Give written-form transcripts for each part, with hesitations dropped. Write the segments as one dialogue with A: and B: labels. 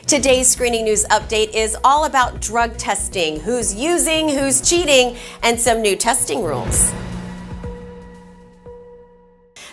A: Today's Screening News Update is all about drug testing, who's using, who's cheating, and some new testing rules.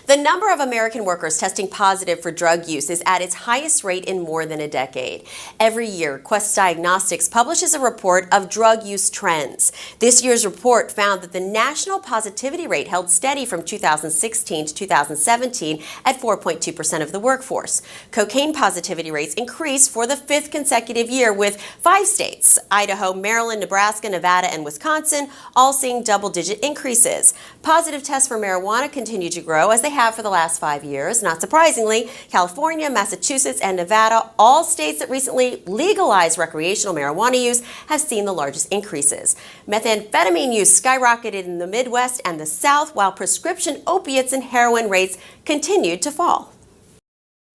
A: The number of American workers testing positive for drug use is at its highest rate in more than a decade. Every year, Quest Diagnostics publishes a report of drug use trends. This year's report found that the national positivity rate held steady from 2016 to 2017 at 4.2% of the workforce. Cocaine positivity rates increased for the fifth consecutive year, with 5 states, Idaho, Maryland, Nebraska, Nevada, and Wisconsin, all seeing double-digit increases. Positive tests for marijuana continue to grow as they have for the last 5 years. Not surprisingly, California, Massachusetts, and Nevada, all states that recently legalized recreational marijuana use, have seen the largest increases. Methamphetamine use skyrocketed in the Midwest and the South, while prescription opiates and heroin rates continued to fall.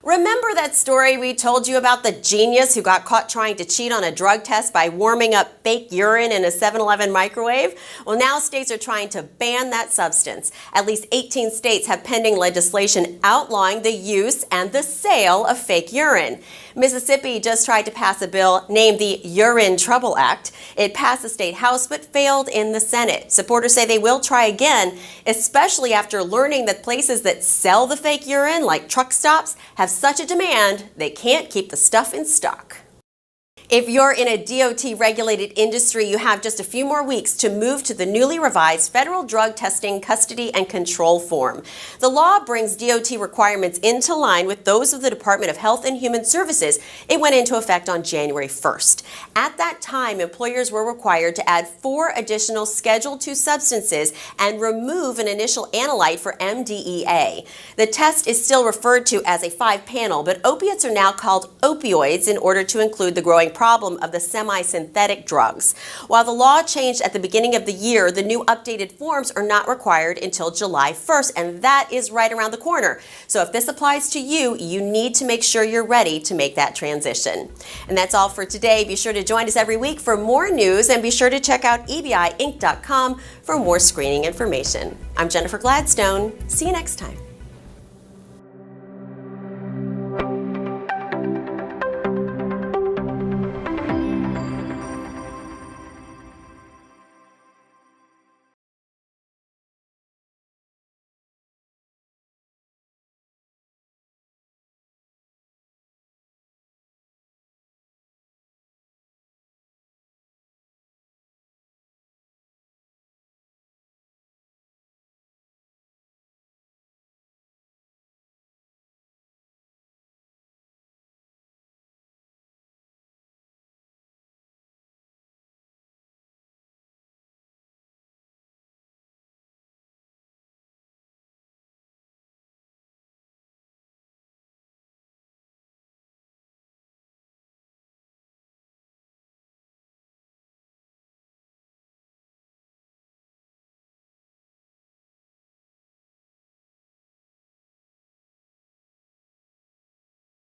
A: Remember that story we told you about the genius who got caught trying to cheat on a drug test by warming up fake urine in a 7-Eleven microwave? Well, now states are trying to ban that substance. At least 18 states have pending legislation outlawing the use and the sale of fake urine. Mississippi just tried to pass a bill named the Urine Trouble Act. It passed the state house but failed in the Senate. Supporters say they will try again, especially after learning that places that sell the fake urine, like truck stops, have such a demand they can't keep the stuff in stock. If you're in a DOT-regulated industry, you have just a few more weeks to move to the newly revised Federal Drug Testing Custody and Control Form. The law brings DOT requirements into line with those of the Department of Health and Human Services. It went into effect on January 1st. At that time, employers were required to add 4 additional Schedule II substances and remove an initial analyte for MDEA. The test is still referred to as a 5-panel, but opiates are now called opioids in order to include the growing problem of the semi-synthetic drugs. While the law changed at the beginning of the year, the new updated forms are not required until July 1st, and that is right around the corner. So if this applies to you, you need to make sure you're ready to make that transition. And that's all for today. Be sure to join us every week for more news, and be sure to check out ebiinc.com for more screening information. I'm Jennifer Gladstone. See you next time.